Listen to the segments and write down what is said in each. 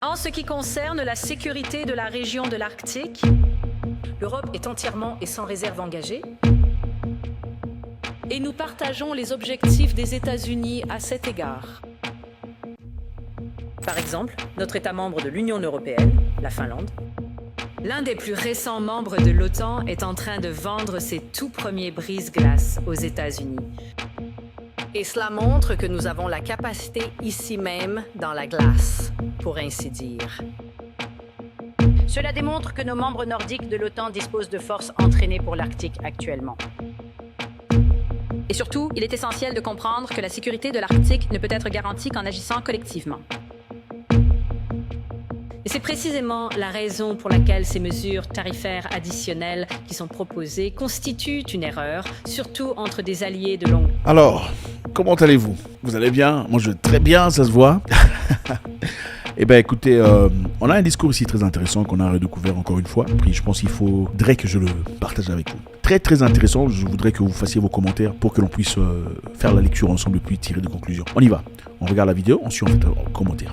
En ce qui concerne la sécurité de la région de l'Arctique, l'Europe est entièrement et sans réserve engagée. Et nous partageons les objectifs des États-Unis à cet égard. Par exemple, notre État membre de l'Union européenne, la Finlande, l'un des plus récents membres de l'OTAN, est en train de vendre ses tout premiers brise-glaces aux États-Unis. Et cela montre que nous avons la capacité ici même dans la glace, pour ainsi dire. Cela démontre que nos membres nordiques de l'OTAN disposent de forces entraînées pour l'Arctique actuellement. Et surtout, il est essentiel de comprendre que la sécurité de l'Arctique ne peut être garantie qu'en agissant collectivement. Et c'est précisément la raison pour laquelle ces mesures tarifaires additionnelles qui sont proposées constituent une erreur, surtout entre des alliés de longue... Alors, comment allez-vous? Vous allez bien? Moi je vais très bien, ça se voit. Eh bien écoutez, on a un discours ici très intéressant qu'on a redécouvert encore une fois. Puis je pense qu'il faudrait que je le partage avec vous. Très très intéressant, je voudrais que vous fassiez vos commentaires pour que l'on puisse faire la lecture ensemble puis tirer des conclusions. On y va, on regarde la vidéo, ensuite on fait un commentaire.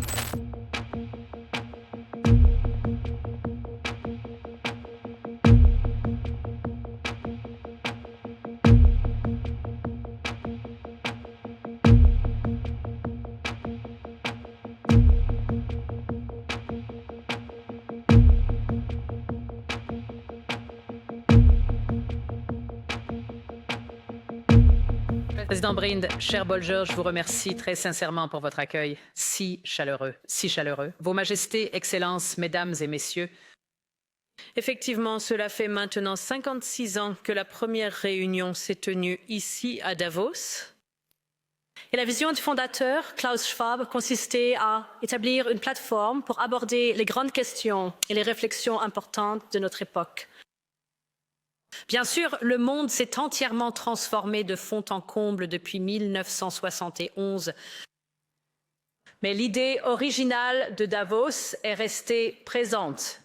Président Brind, cher Bolger, je vous remercie très sincèrement pour votre accueil si chaleureux, si chaleureux. Vos Majestés, Excellences, Mesdames et Messieurs, effectivement, cela fait maintenant 56 ans que la première réunion s'est tenue ici à Davos. Et la vision du fondateur, Klaus Schwab, consistait à établir une plateforme pour aborder les grandes questions et les réflexions importantes de notre époque. Bien sûr, le monde s'est entièrement transformé de fond en comble depuis 1971. Mais l'idée originale de Davos est restée présente,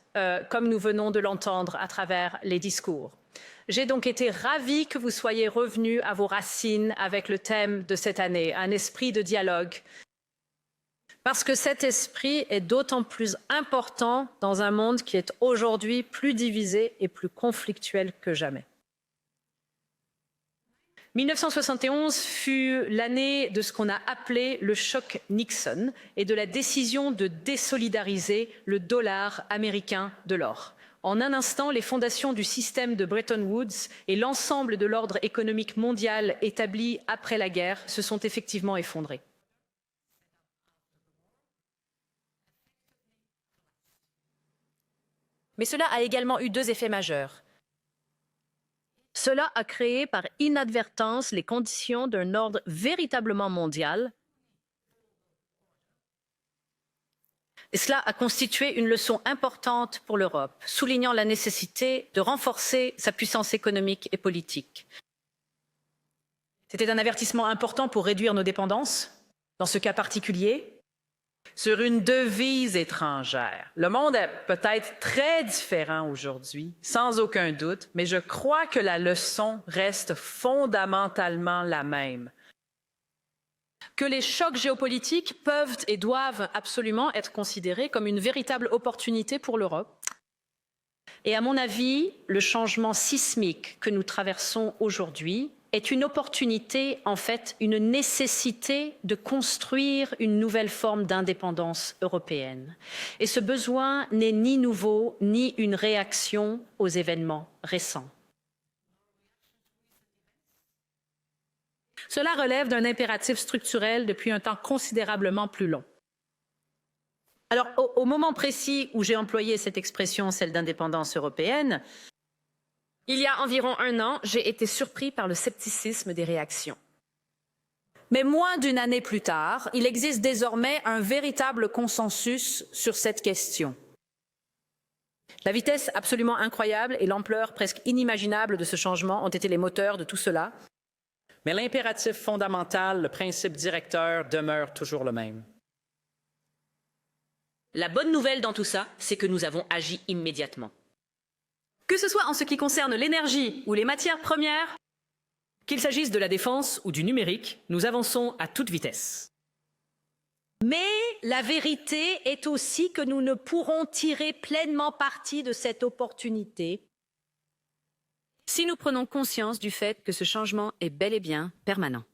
comme nous venons de l'entendre à travers les discours. J'ai donc été ravie que vous soyez revenus à vos racines avec le thème de cette année, un esprit de dialogue. Parce que cet esprit est d'autant plus important dans un monde qui est aujourd'hui plus divisé et plus conflictuel que jamais. 1971 fut l'année de ce qu'on a appelé le choc Nixon et de la décision de désolidariser le dollar américain de l'or. En un instant, les fondations du système de Bretton Woods et l'ensemble de l'ordre économique mondial établi après la guerre se sont effectivement effondrés. Mais cela a également eu deux effets majeurs. Cela a créé par inadvertance les conditions d'un ordre véritablement mondial. Et cela a constitué une leçon importante pour l'Europe, soulignant la nécessité de renforcer sa puissance économique et politique. C'était un avertissement important pour réduire nos dépendances, dans ce cas particulier, sur une devise étrangère. Le monde est peut-être très différent aujourd'hui, sans aucun doute, mais je crois que la leçon reste fondamentalement la même. Que les chocs géopolitiques peuvent et doivent absolument être considérés comme une véritable opportunité pour l'Europe. Et à mon avis, le changement sismique que nous traversons aujourd'hui est une opportunité, en fait, une nécessité de construire une nouvelle forme d'indépendance européenne. Et ce besoin n'est ni nouveau, ni une réaction aux événements récents. Cela relève d'un impératif structurel depuis un temps considérablement plus long. Alors, au moment précis où j'ai employé cette expression, celle d'indépendance européenne, il y a environ un an, j'ai été surpris par le scepticisme des réactions. Mais moins d'une année plus tard, il existe désormais un véritable consensus sur cette question. La vitesse absolument incroyable et l'ampleur presque inimaginable de ce changement ont été les moteurs de tout cela. Mais l'impératif fondamental, le principe directeur, demeure toujours le même. La bonne nouvelle dans tout ça, c'est que nous avons agi immédiatement. Que ce soit en ce qui concerne l'énergie ou les matières premières, qu'il s'agisse de la défense ou du numérique, nous avançons à toute vitesse. Mais la vérité est aussi que nous ne pourrons tirer pleinement parti de cette opportunité si nous prenons conscience du fait que ce changement est bel et bien permanent.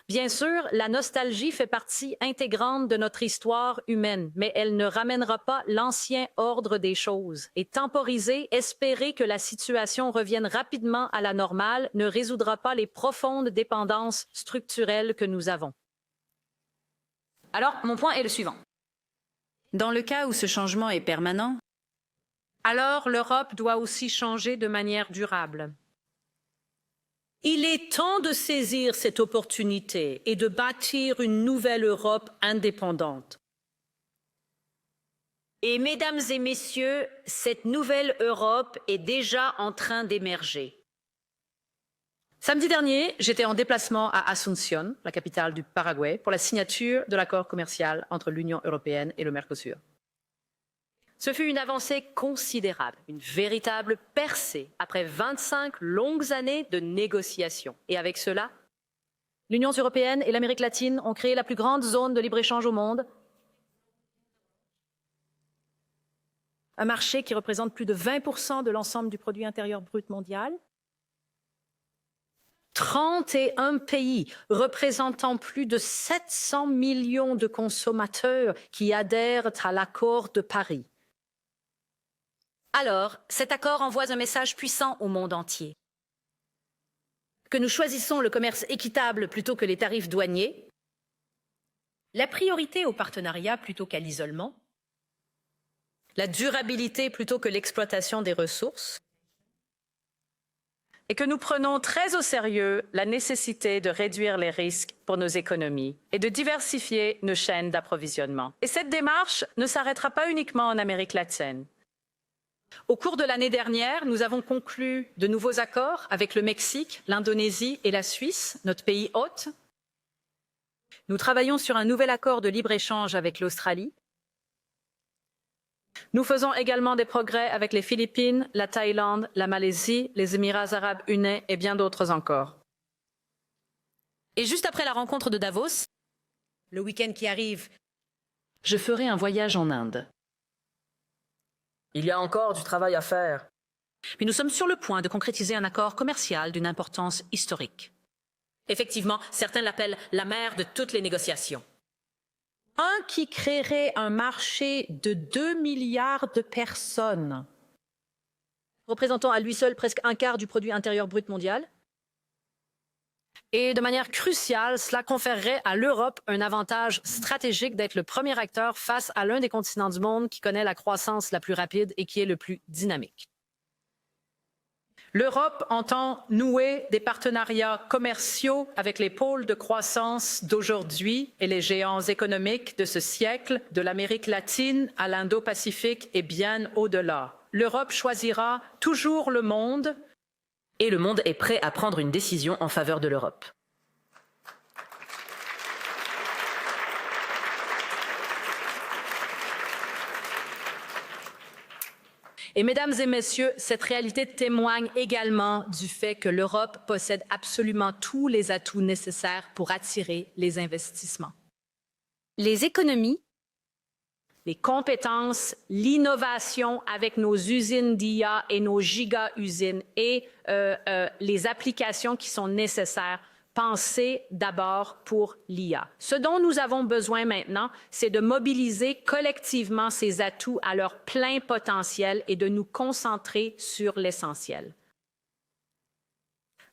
Bien sûr, la nostalgie fait partie intégrante de notre histoire humaine, mais elle ne ramènera pas l'ancien ordre des choses. Et temporiser, espérer que la situation revienne rapidement à la normale ne résoudra pas les profondes dépendances structurelles que nous avons. Alors, mon point est le suivant. Dans le cas où ce changement est permanent, alors l'Europe doit aussi changer de manière durable. Il est temps de saisir cette opportunité et de bâtir une nouvelle Europe indépendante. Et mesdames et messieurs, cette nouvelle Europe est déjà en train d'émerger. Samedi dernier, j'étais en déplacement à Asunción, la capitale du Paraguay, pour la signature de l'accord commercial entre l'Union européenne et le Mercosur. Ce fut une avancée considérable, une véritable percée après 25 longues années de négociations. Et avec cela, l'Union européenne et l'Amérique latine ont créé la plus grande zone de libre-échange au monde, un marché qui représente plus de 20% de l'ensemble du produit intérieur brut mondial. 31 pays représentant plus de 700 millions de consommateurs qui adhèrent à l'accord de Paris. Alors, cet accord envoie un message puissant au monde entier. Que nous choisissons le commerce équitable plutôt que les tarifs douaniers, la priorité au partenariat plutôt qu'à l'isolement, la durabilité plutôt que l'exploitation des ressources, et que nous prenons très au sérieux la nécessité de réduire les risques pour nos économies et de diversifier nos chaînes d'approvisionnement. Et cette démarche ne s'arrêtera pas uniquement en Amérique latine. Au cours de l'année dernière, nous avons conclu de nouveaux accords avec le Mexique, l'Indonésie et la Suisse, notre pays hôte. Nous travaillons sur un nouvel accord de libre-échange avec l'Australie. Nous faisons également des progrès avec les Philippines, la Thaïlande, la Malaisie, les Émirats arabes unis et bien d'autres encore. Et juste après la rencontre de Davos, le week-end qui arrive, je ferai un voyage en Inde. Il y a encore du travail à faire. Mais nous sommes sur le point de concrétiser un accord commercial d'une importance historique. Effectivement, certains l'appellent la mère de toutes les négociations. Un qui créerait un marché de 2 milliards de personnes, représentant à lui seul presque un quart du produit intérieur brut mondial. Et de manière cruciale, cela conférerait à l'Europe un avantage stratégique d'être le premier acteur face à l'un des continents du monde qui connaît la croissance la plus rapide et qui est le plus dynamique. L'Europe entend nouer des partenariats commerciaux avec les pôles de croissance d'aujourd'hui et les géants économiques de ce siècle, de l'Amérique latine à l'Indo-Pacifique et bien au-delà. L'Europe choisira toujours le monde. Et le monde est prêt à prendre une décision en faveur de l'Europe. Et mesdames et messieurs, cette réalité témoigne également du fait que l'Europe possède absolument tous les atouts nécessaires pour attirer les investissements. Les économies, les compétences, l'innovation avec nos usines d'IA et nos giga-usines et les applications qui sont nécessaires, pensées d'abord pour l'IA. Ce dont nous avons besoin maintenant, c'est de mobiliser collectivement ces atouts à leur plein potentiel et de nous concentrer sur l'essentiel.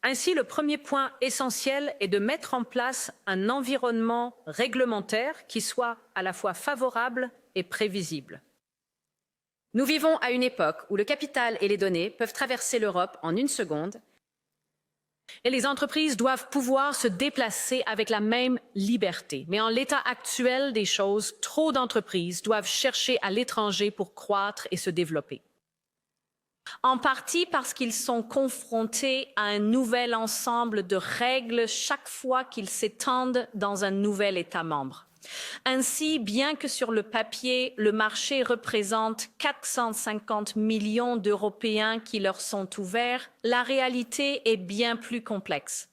Ainsi, le premier point essentiel est de mettre en place un environnement réglementaire qui soit à la fois favorable et prévisible. Nous vivons à une époque où le capital et les données peuvent traverser l'Europe en une seconde et les entreprises doivent pouvoir se déplacer avec la même liberté. Mais en l'état actuel des choses, trop d'entreprises doivent chercher à l'étranger pour croître et se développer. En partie parce qu'ils sont confrontés à un nouvel ensemble de règles chaque fois qu'ils s'étendent dans un nouvel État membre. Ainsi, bien que sur le papier, le marché représente 450 millions d'Européens qui leur sont ouverts, la réalité est bien plus complexe.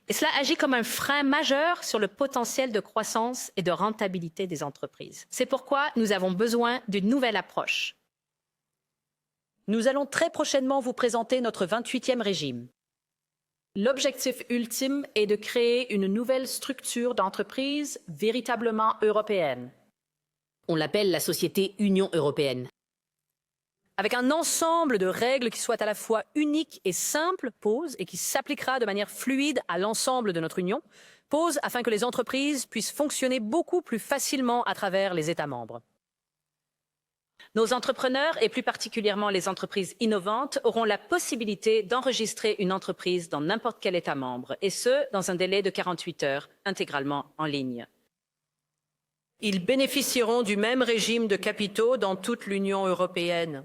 Et cela agit comme un frein majeur sur le potentiel de croissance et de rentabilité des entreprises. C'est pourquoi nous avons besoin d'une nouvelle approche. Nous allons très prochainement vous présenter notre 28e régime. L'objectif ultime est de créer une nouvelle structure d'entreprise véritablement européenne. On l'appelle la société Union européenne. Avec un ensemble de règles qui soient à la fois uniques et simples, et qui s'appliquera de manière fluide à l'ensemble de notre Union, afin que les entreprises puissent fonctionner beaucoup plus facilement à travers les États membres. Nos entrepreneurs, et plus particulièrement les entreprises innovantes, auront la possibilité d'enregistrer une entreprise dans n'importe quel État membre, et ce, dans un délai de 48 heures, intégralement en ligne. Ils bénéficieront du même régime de capitaux dans toute l'Union européenne.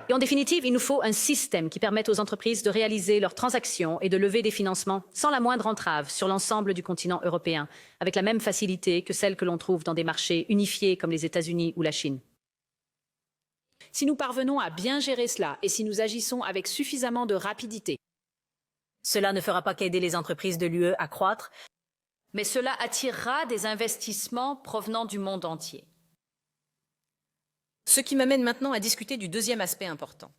Et en définitive, il nous faut un système qui permette aux entreprises de réaliser leurs transactions et de lever des financements sans la moindre entrave sur l'ensemble du continent européen, avec la même facilité que celle que l'on trouve dans des marchés unifiés comme les États-Unis ou la Chine. Si nous parvenons à bien gérer cela et si nous agissons avec suffisamment de rapidité, Cela ne fera pas qu'aider les entreprises de l'UE à croître, mais cela attirera des investissements provenant du monde entier. ce qui m'amène maintenant à discuter du deuxième aspect important.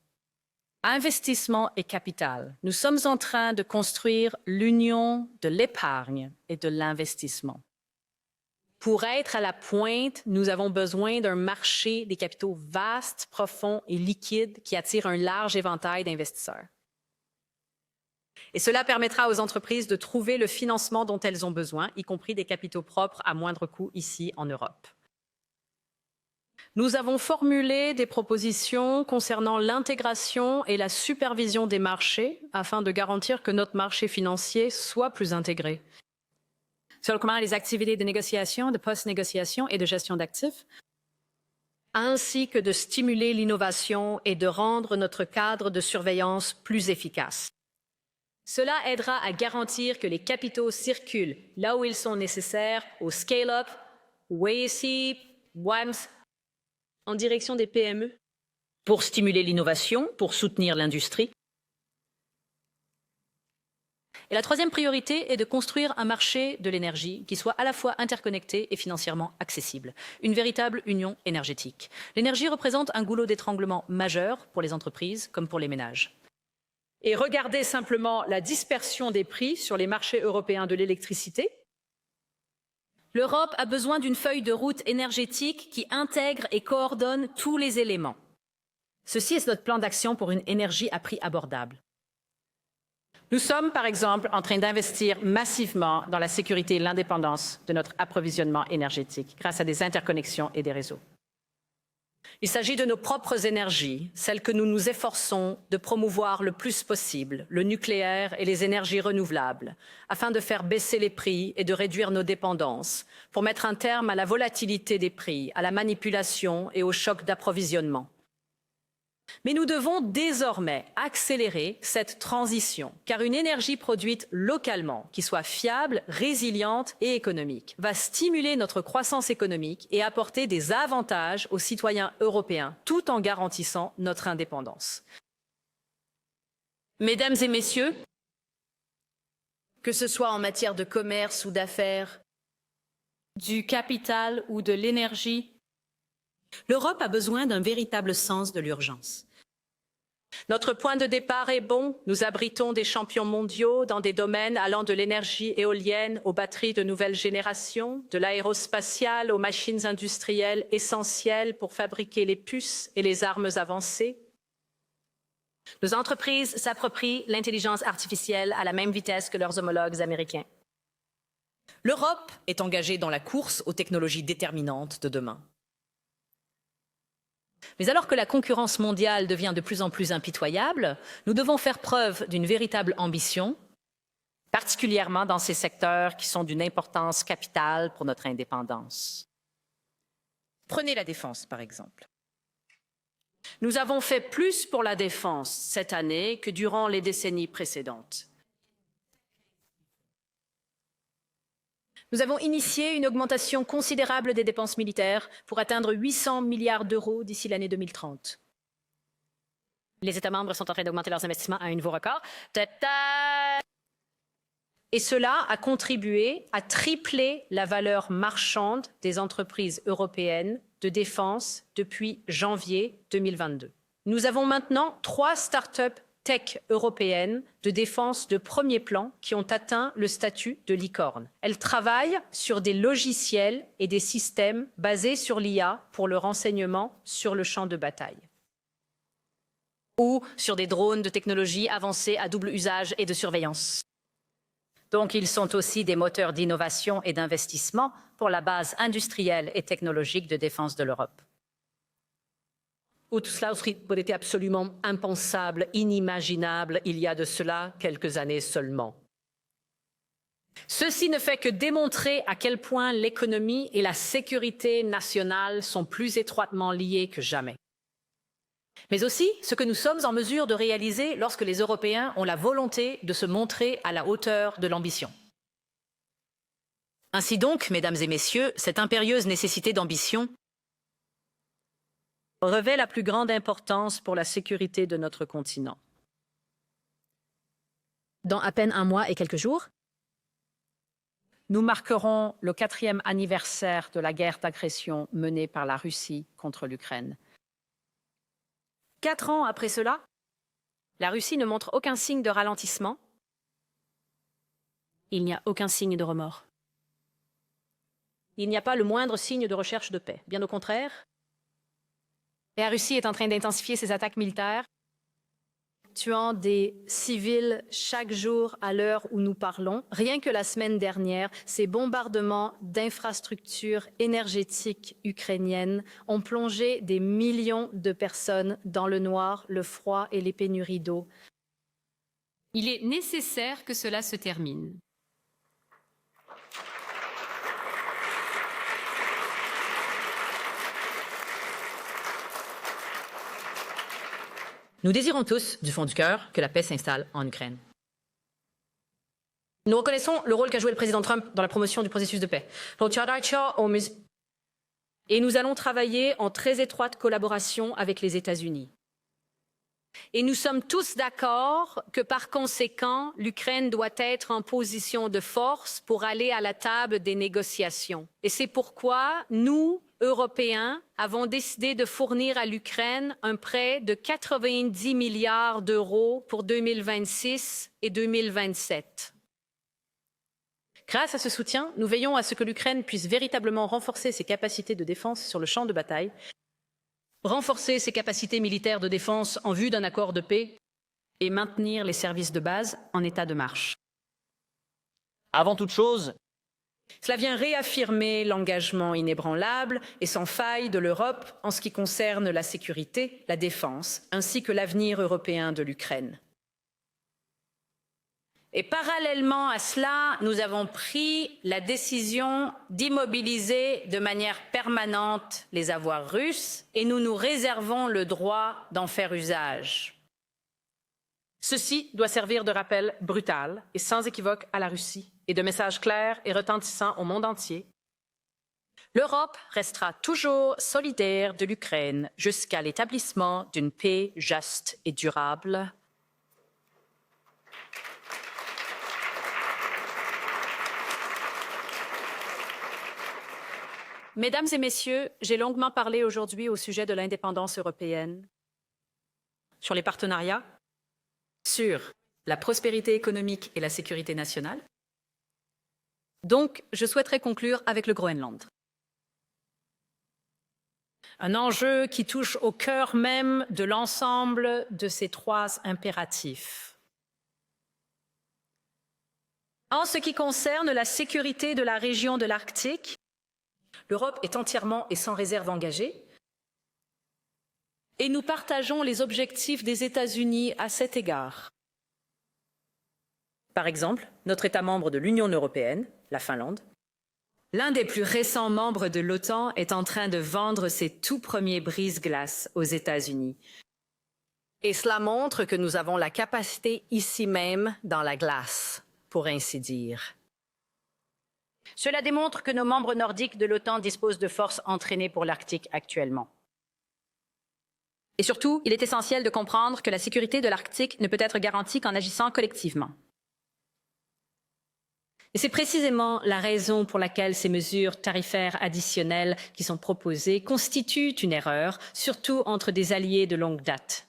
Investissement et capital. Nous sommes en train de construire l'union de l'épargne et de l'investissement. Pour être à la pointe, nous avons besoin d'un marché des capitaux vaste, profond et liquide qui attire un large éventail d'investisseurs. Et cela permettra aux entreprises de trouver le financement dont elles ont besoin, y compris des capitaux propres à moindre coût ici en Europe. Nous avons formulé des propositions concernant l'intégration et la supervision des marchés afin de garantir que notre marché financier soit plus intégré. Sur comment les activités de négociation, de post-négociation et de gestion d'actifs, ainsi que de stimuler l'innovation et de rendre notre cadre de surveillance plus efficace. Cela aidera à garantir que les capitaux circulent là où ils sont nécessaires, au scale-up, WACI, WAMS, en direction des PME. Pour stimuler l'innovation, pour soutenir l'industrie. Et la troisième priorité est de construire un marché de l'énergie qui soit à la fois interconnecté et financièrement accessible, une véritable union énergétique. L'énergie représente un goulot d'étranglement majeur pour les entreprises comme pour les ménages. Et regardez simplement la dispersion des prix sur les marchés européens de l'électricité. L'Europe a besoin d'une feuille de route énergétique qui intègre et coordonne tous les éléments. Ceci est notre plan d'action pour une énergie à prix abordable. Nous sommes, par exemple, en train d'investir massivement dans la sécurité et l'indépendance de notre approvisionnement énergétique grâce à des interconnexions et des réseaux. Il s'agit de nos propres énergies, celles que nous nous efforçons de promouvoir le plus possible, le nucléaire et les énergies renouvelables, afin de faire baisser les prix et de réduire nos dépendances, pour mettre un terme à la volatilité des prix, à la manipulation et aux chocs d'approvisionnement. Mais nous devons désormais accélérer cette transition, car une énergie produite localement, qui soit fiable, résiliente et économique, va stimuler notre croissance économique et apporter des avantages aux citoyens européens, tout en garantissant notre indépendance. Mesdames et messieurs, que ce soit en matière de commerce ou d'affaires, du capital ou de l'énergie, l'Europe a besoin d'un véritable sens de l'urgence. Notre point de départ est bon. Nous abritons des champions mondiaux dans des domaines allant de l'énergie éolienne aux batteries de nouvelle génération, de l'aérospatiale aux machines industrielles essentielles pour fabriquer les puces et les armes avancées. Nos entreprises s'approprient l'intelligence artificielle à la même vitesse que leurs homologues américains. L'Europe est engagée dans la course aux technologies déterminantes de demain. Mais alors que la concurrence mondiale devient de plus en plus impitoyable, nous devons faire preuve d'une véritable ambition, particulièrement dans ces secteurs qui sont d'une importance capitale pour notre indépendance. Prenez la défense, par exemple. Nous avons fait plus pour la défense cette année que durant les décennies précédentes. Nous avons initié une augmentation considérable des dépenses militaires pour atteindre 800 milliards d'euros d'ici l'année 2030. Les États membres sont en train d'augmenter leurs investissements à un nouveau record. Et cela a contribué à tripler la valeur marchande des entreprises européennes de défense depuis janvier 2022. Nous avons maintenant 3 startups tech européennes de défense de premier plan qui ont atteint le statut de licorne. Elles travaillent sur des logiciels et des systèmes basés sur l'IA pour le renseignement sur le champ de bataille. Ou sur des drones de technologie avancée à double usage et de surveillance. Donc ils sont aussi des moteurs d'innovation et d'investissement pour la base industrielle et technologique de défense de l'Europe. Où tout cela aurait été absolument impensable, inimaginable, il y a de cela quelques années seulement. Ceci ne fait que démontrer à quel point l'économie et la sécurité nationale sont plus étroitement liées que jamais. Mais aussi ce que nous sommes en mesure de réaliser lorsque les Européens ont la volonté de se montrer à la hauteur de l'ambition. Ainsi donc, mesdames et messieurs, cette impérieuse nécessité d'ambition revêt la plus grande importance pour la sécurité de notre continent. Dans à peine un mois et quelques jours, nous marquerons le 4e anniversaire de la guerre d'agression menée par la Russie contre l'Ukraine. 4 ans après cela, la Russie ne montre aucun signe de ralentissement. Il n'y a aucun signe de remords. Il n'y a pas le moindre signe de recherche de paix. Bien au contraire, la Russie est en train d'intensifier ses attaques militaires, tuant des civils chaque jour à l'heure où nous parlons. Rien que la semaine dernière, ces bombardements d'infrastructures énergétiques ukrainiennes ont plongé des millions de personnes dans le noir, le froid et les pénuries d'eau. Il est nécessaire que cela se termine. Nous désirons tous, du fond du cœur, que la paix s'installe en Ukraine. Nous reconnaissons le rôle qu'a joué le président Trump dans la promotion du processus de paix. Et nous allons travailler en très étroite collaboration avec les États-Unis. Et nous sommes tous d'accord que par conséquent, l'Ukraine doit être en position de force pour aller à la table des négociations. Et c'est pourquoi nous, Européens, avons décidé de fournir à l'Ukraine un prêt de 90 milliards d'euros pour 2026 et 2027. Grâce à ce soutien, nous veillons à ce que l'Ukraine puisse véritablement renforcer ses capacités de défense sur le champ de bataille, renforcer ses capacités militaires de défense en vue d'un accord de paix et maintenir les services de base en état de marche. Avant toute chose, cela vient réaffirmer l'engagement inébranlable et sans faille de l'Europe en ce qui concerne la sécurité, la défense, ainsi que l'avenir européen de l'Ukraine. Et parallèlement à cela, nous avons pris la décision d'immobiliser de manière permanente les avoirs russes et nous nous réservons le droit d'en faire usage. Ceci doit servir de rappel brutal et sans équivoque à la Russie et de message clair et retentissant au monde entier. L'Europe restera toujours solidaire de l'Ukraine jusqu'à l'établissement d'une paix juste et durable. Mesdames et messieurs, j'ai longuement parlé aujourd'hui au sujet de l'indépendance européenne, Sur les partenariats, sur la prospérité économique et la sécurité nationale. Donc, je souhaiterais conclure avec le Groenland. un enjeu qui touche au cœur même de l'ensemble de ces 3 impératifs. En ce qui concerne la sécurité de la région de l'Arctique, l'Europe est entièrement et sans réserve engagée. Et nous partageons les objectifs des États-Unis à cet égard. Par exemple, notre État membre de l'Union européenne, la Finlande, l'un des plus récents membres de l'OTAN est en train de vendre ses tout premiers brise-glaces aux États-Unis. Et cela montre que nous avons la capacité ici même dans la glace, pour ainsi dire. Cela démontre que nos membres nordiques de l'OTAN disposent de forces entraînées pour l'Arctique actuellement. Et surtout, il est essentiel de comprendre que la sécurité de l'Arctique ne peut être garantie qu'en agissant collectivement. Et c'est précisément la raison pour laquelle ces mesures tarifaires additionnelles qui sont proposées constituent une erreur, surtout entre des alliés de longue date.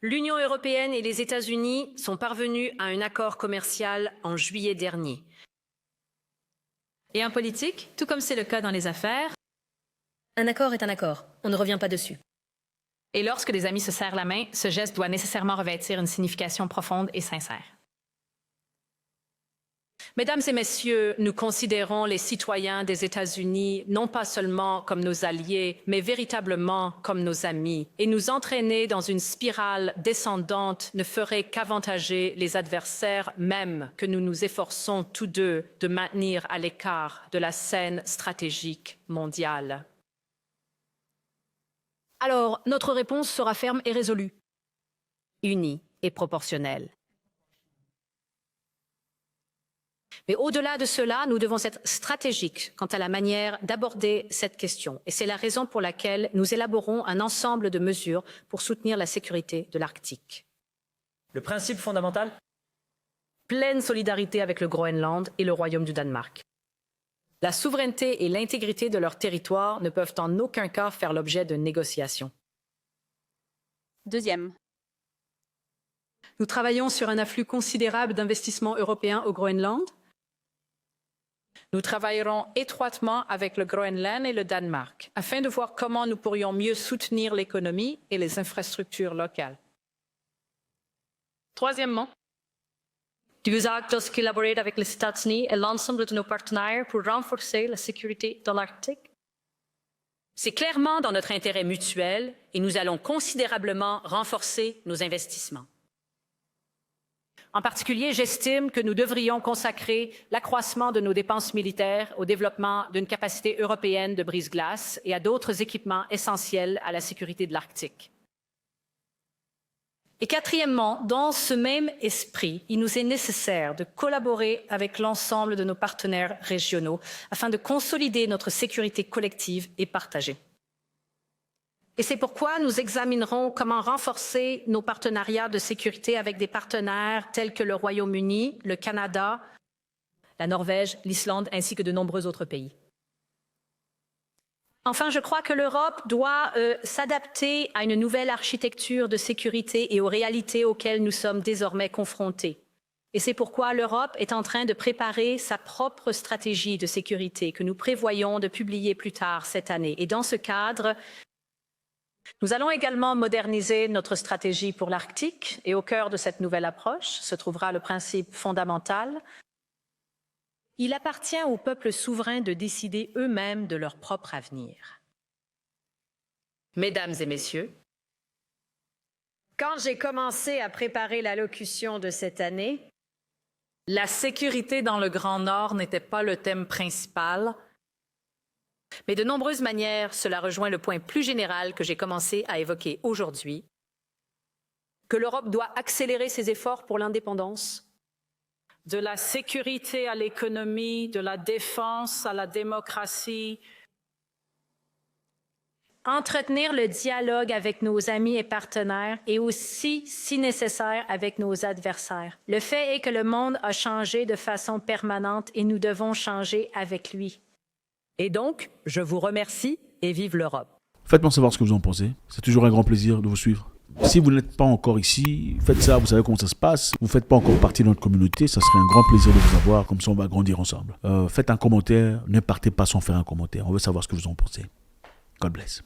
L'Union européenne et les États-Unis sont parvenus à un accord commercial en juillet dernier. Et en politique, tout comme c'est le cas dans les affaires, un accord est un accord. On ne revient pas dessus. Et lorsque des amis se serrent la main, ce geste doit nécessairement revêtir une signification profonde et sincère. Mesdames et messieurs, nous considérons les citoyens des États-Unis non pas seulement comme nos alliés, mais véritablement comme nos amis. Et nous entraîner dans une spirale descendante ne ferait qu'avantager les adversaires même que nous nous efforçons tous deux de maintenir à l'écart de la scène stratégique mondiale. Alors, notre réponse sera ferme et résolue, Unie et proportionnelle. Mais au-delà de cela, nous devons être stratégiques quant à la manière d'aborder cette question. Et c'est la raison pour laquelle nous élaborons un ensemble de mesures pour soutenir la sécurité de l'Arctique. Le principe fondamental? Pleine solidarité avec le Groenland et le Royaume du Danemark. La souveraineté et l'intégrité de leur territoire ne peuvent en aucun cas faire l'objet de négociations. Deuxième. Nous travaillons sur un afflux considérable d'investissements européens au Groenland. Nous travaillerons étroitement avec le Groenland et le Danemark afin de voir comment nous pourrions mieux soutenir l'économie et les infrastructures locales. Troisièmement, Du gesagt dass collaborer avec les États-Unis et l'ensemble de nos partenaires pour renforcer la sécurité de l'Arctique. c'est clairement dans notre intérêt mutuel et nous allons considérablement renforcer nos investissements. En particulier, j'estime que nous devrions consacrer l'accroissement de nos dépenses militaires au développement d'une capacité européenne de brise-glace et à d'autres équipements essentiels à la sécurité de l'Arctique. Et quatrièmement, dans ce même esprit, il nous est nécessaire de collaborer avec l'ensemble de nos partenaires régionaux afin de consolider notre sécurité collective et partagée. Et c'est pourquoi nous examinerons comment renforcer nos partenariats de sécurité avec des partenaires tels que le Royaume-Uni, le Canada, La Norvège, l'Islande ainsi que de nombreux autres pays. Enfin, je crois que l'Europe doit s'adapter à une nouvelle architecture de sécurité et aux réalités auxquelles nous sommes désormais confrontés. Et c'est pourquoi l'Europe est en train de préparer sa propre stratégie de sécurité que nous prévoyons de publier plus tard cette année. Et dans ce cadre, nous allons également moderniser notre stratégie pour l'Arctique et au cœur de cette nouvelle approche se trouvera le principe fondamental. Il appartient aux peuples souverains de décider eux-mêmes de leur propre avenir. Mesdames et messieurs, Quand j'ai commencé à préparer l'allocution de cette année, la sécurité dans le Grand Nord n'était pas le thème principal, mais de nombreuses manières, cela rejoint le point plus général que j'ai commencé à évoquer aujourd'hui, que l'Europe doit accélérer ses efforts pour l'indépendance. De la sécurité à l'économie, de la défense à la démocratie. entretenir le dialogue avec nos amis et partenaires et aussi, si nécessaire, avec nos adversaires. Le fait est que le monde a changé de façon permanente et nous devons changer avec lui. Et donc, je vous remercie et vive l'Europe. Faites-moi savoir ce que vous en pensez. C'est toujours un grand plaisir de vous suivre. Si vous n'êtes pas encore ici, faites ça, vous savez comment ça se passe. Vous ne faites pas encore partie de notre communauté, ça serait un grand plaisir de vous avoir, comme ça on va grandir ensemble. Faites un commentaire, ne partez pas sans faire un commentaire, on veut savoir ce que vous en pensez. God bless.